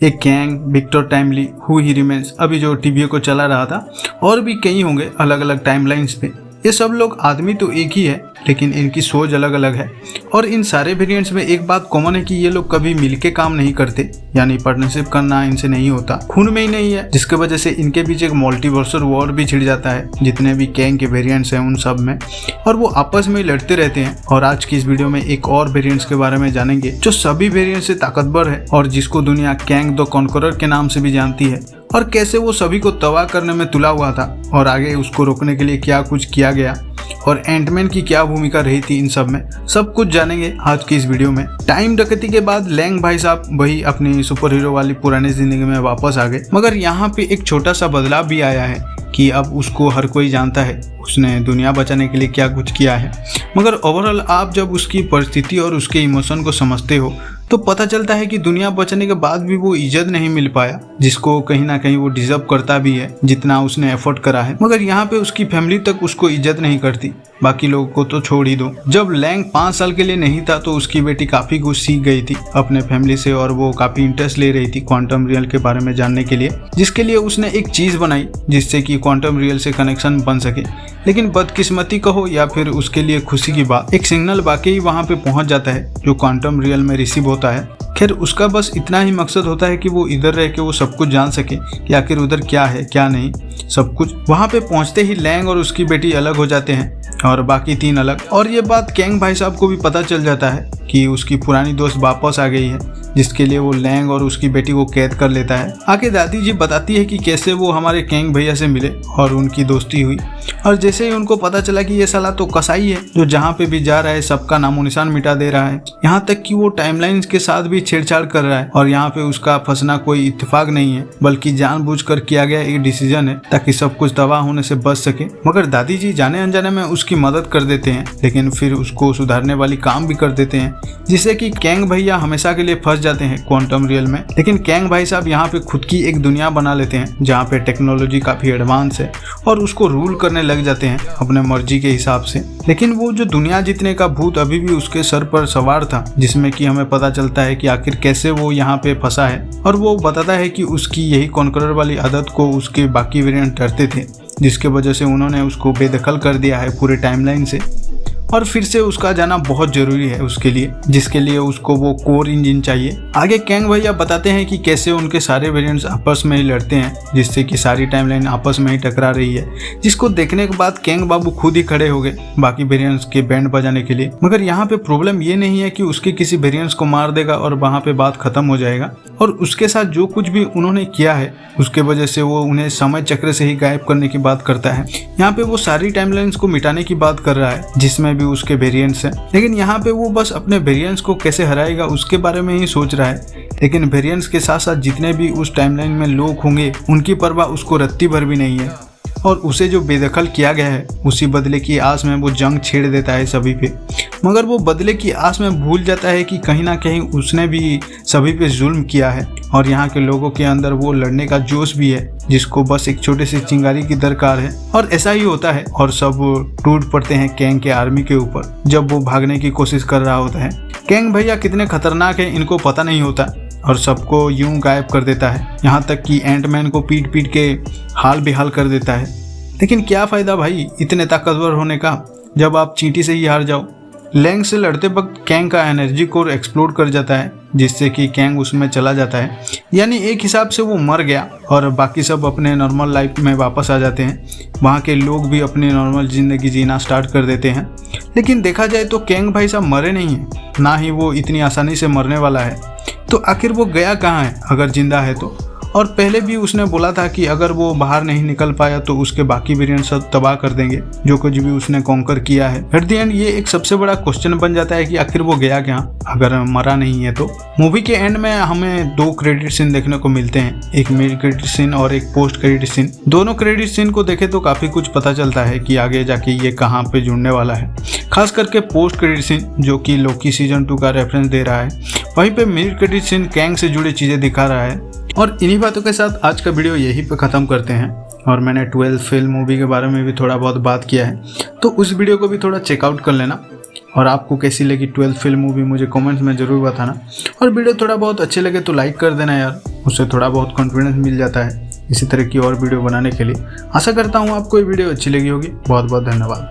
एक कैंग, Victor timely, who he remains अभी जो टीवी को चला रहा था, और भी कई होंगे अलग अलग टाइमलाइंस पे। ये सब लोग आदमी तो एक ही है, लेकिन इनकी सोच अलग अलग है। और इन सारे वेरिएंट्स में एक बात कॉमन है कि ये लोग कभी मिलके काम नहीं करते, यानी पार्टनरशिप करना इनसे नहीं होता, खून में ही नहीं है, जिसके वजह से इनके बीच एक मल्टीवर्सल वॉर भी छिड़ जाता है जितने भी कैंग के वेरिएंट्स हैं उन सब में, और वो आपस में लड़ते रहते हैं। और आज की इस वीडियो में एक और वेरिएंट्स के बारे में जानेंगे जो सभी वेरिएंट से ताकतवर है और जिसको दुनिया कैंग द कॉन्करर के नाम से भी जानती है, और कैसे वो सभी को तबाह करने में तुला हुआ था और आगे उसको रोकने के लिए क्या कुछ किया गया और एंटमैन की क्या भूमिका रही थी। इन सब में सब कुछ जानेंगे आज की इस वीडियो में। टाइम डकैती के बाद लैंग भाई साहब वही अपनी सुपर हीरो वाली पुरानी जिंदगी में वापस आ गए, मगर यहाँ पे एक छोटा सा बदलाव भी आया है कि अब उसको हर कोई जानता है उसने दुनिया बचाने के लिए क्या कुछ किया है। मगर ओवरऑल आप जब उसकी परिस्थिति और उसके इमोशन को समझते हो तो पता चलता है कि दुनिया बचाने के बाद भी वो इज्जत नहीं मिल पाया जिसको कहीं ना कहीं वो डिजर्व करता भी है, जितना उसने एफर्ट करा है। मगर यहाँ पे उसकी फैमिली तक उसको इज्जत नहीं करती, बाकी लोगों को तो छोड़ ही दो। जब लैंग 5 साल के लिए नहीं था तो उसकी बेटी काफी कुछ सीख गई थी अपने फैमिली से और वो काफी इंटरेस्ट ले रही थी क्वांटम रियल के बारे में जानने के लिए, जिसके लिए उसने एक चीज बनाई जिससे कि क्वांटम रियल से कनेक्शन बन सके। लेकिन बदकिस्मती कहो या फिर उसके लिए खुशी की बात, एक सिग्नल वाकई वहां पे पहुंच जाता है जो क्वांटम रियल में रिसीव होता है। खैर उसका बस इतना ही मकसद होता है कि वो इधर रह के वो सब कुछ जान सके कि आखिर उधर क्या है क्या नहीं सब कुछ। वहां पे पहुंचते ही लैंग और उसकी बेटी अलग हो जाते हैं और बाकी 3 अलग। और ये बात कैंग भाई साहब को भी पता चल जाता है कि उसकी पुरानी दोस्त वापस आ गई है, जिसके लिए वो लैंग और उसकी बेटी को कैद कर लेता है। आगे दादी जी बताती है कि कैसे वो हमारे कैंग भैया से मिले और उनकी दोस्ती हुई, और जैसे ही उनको पता चला कि ये साला तो कसाई है जो जहाँ पे भी जा रहा है सबका नामो निशान मिटा दे रहा है, यहाँ तक कि वो टाइमलाइंस के साथ भी छेड़छाड़ कर रहा है। और यहाँ पे उसका फंसना कोई इत्तेफाक नहीं है बल्कि जानबूझकर किया गया एक डिसीजन है ताकि सब कुछ तबाह होने से बच सके। मगर दादी जी जाने अनजाने में उसकी मदद कर देते हैं, लेकिन फिर उसको सुधारने वाली काम भी कर देते हैं, जिससे कि कैंग भैया हमेशा के लिए फंस जाते हैं क्वांटम रियल में। लेकिन कैंग भाई साहब यहाँ पे खुद की एक दुनिया बना लेते हैं जहाँ पे टेक्नोलॉजी काफी एडवांस है और उसको रूल करने लग जाते हैं अपने मर्जी के हिसाब से। लेकिन वो जो दुनिया जीतने का भूत अभी भी उसके सर पर सवार था, जिसमें कि हमें पता चलता है कि आखिर कैसे वो यहाँ पे फंसा है। और वो बताता है कि उसकी यही कॉन्करर वाली आदत को उसके बाकी वेरिएंट डरते थे, जिसके वजह से उन्होंने उसको बेदखल कर दिया है पूरे टाइमलाइन से। और फिर से उसका जाना बहुत जरूरी है उसके लिए, जिसके लिए उसको वो कोर इंजन चाहिए। आगे कैंग भैया बताते हैं कि कैसे उनके सारे वेरिएंट्स आपस में ही लड़ते हैं, जिससे कि सारी टाइमलाइन आपस में ही टकरा रही है, जिसको देखने के बाद कैंग बाबू खुद ही खड़े हो गए बाकी वेरिएंट्स के बैंड बजाने के लिए। मगर यहाँ पे प्रॉब्लम ये नहीं है कि उसके किसी वेरिएंट्स को मार देगा और वहाँ पे बात खत्म हो जाएगा, और उसके साथ जो कुछ भी उन्होंने किया है उसके वजह से वो उन्हें समय चक्र से ही गायब करने की बात करता है। यहाँ पे वो सारी टाइमलाइंस को मिटाने की बात कर रहा है जिसमें भी उसके वेरिएंट्स हैं, लेकिन यहाँ पे वो बस अपने वेरिएंट्स को कैसे हराएगा उसके बारे में ही सोच रहा है। लेकिन वेरिएंट्स के साथ साथ जितने भी उस टाइमलाइन में लोग होंगे उनकी परवाह उसको रत्ती भर भी नहीं है, और उसे जो बेदखल किया गया है उसी बदले की आस में वो जंग छेड़ देता है सभी पे। मगर वो बदले की आस में भूल जाता है कि कहीं ना कहीं उसने भी सभी पे जुल्म किया है, और यहाँ के लोगों के अंदर वो लड़ने का जोश भी है जिसको बस एक छोटे से चिंगारी की दरकार है। और ऐसा ही होता है और सब टूट पड़ते हैं कैंग के आर्मी के ऊपर जब वो भागने की कोशिश कर रहा होता है। कैंग भैया कितने खतरनाक है इनको पता नहीं होता और सबको यूं गायब कर देता है, यहाँ तक कि एंटमैन को पीट पीट के हाल बेहाल कर देता है। लेकिन क्या फ़ायदा भाई इतने ताकतवर होने का जब आप चींटी से ही हार जाओ। लैंग से लड़ते वक्त कैंग का एनर्जी कोर एक्सप्लोड कर जाता है, जिससे कि कैंग उसमें चला जाता है, यानी एक हिसाब से वो मर गया और बाकी सब अपने नॉर्मल लाइफ में वापस आ जाते हैं। वहाँ के लोग भी अपनी नॉर्मल ज़िंदगी जीना स्टार्ट कर देते हैं। लेकिन देखा जाए तो कैंग भाई साहब मरे नहीं हैं, ना ही वो इतनी आसानी से मरने वाला है। तो आखिर वो गया कहाँ है अगर जिंदा है तो? और पहले भी उसने बोला था कि अगर वो बाहर नहीं निकल पाया तो उसके बाकी वेरिएंट सब तबाह कर देंगे जो कुछ भी उसने कॉन्कर किया है। एट द एंड ये एक सबसे बड़ा क्वेश्चन बन जाता है कि आखिर वो गया क्या अगर मरा नहीं है तो। मूवी के एंड में हमें 2 क्रेडिट सीन देखने को मिलते हैं, एक मिड क्रेडिट सीन और एक पोस्ट क्रेडिट सीन। दोनों क्रेडिट सीन को देखे तो काफी कुछ पता चलता है कि आगे जाके ये कहाँ पे जुड़ने वाला है, खास करके पोस्ट क्रेडिट सीन जो कि लोकी सीजन 2 का रेफरेंस दे रहा है। वहीं पे मिड क्रेडिट सीन कैंग से जुड़ी चीजें दिखा रहा है। और इन्हीं बातों के साथ आज का वीडियो यहीं पे ख़त्म करते हैं। और मैंने 12 फेल मूवी के बारे में भी थोड़ा बहुत बात किया है, तो उस वीडियो को भी थोड़ा चेकआउट कर लेना और आपको कैसी लगी 12th फेल मूवी मुझे कमेंट्स में ज़रूर बताना। और वीडियो थोड़ा बहुत अच्छे लगे तो लाइक कर देना यार, उससे थोड़ा बहुत कॉन्फिडेंस मिल जाता है इसी तरह की और वीडियो बनाने के लिए। आशा करता हूँ आपको ये वीडियो अच्छी लगी होगी। बहुत बहुत धन्यवाद।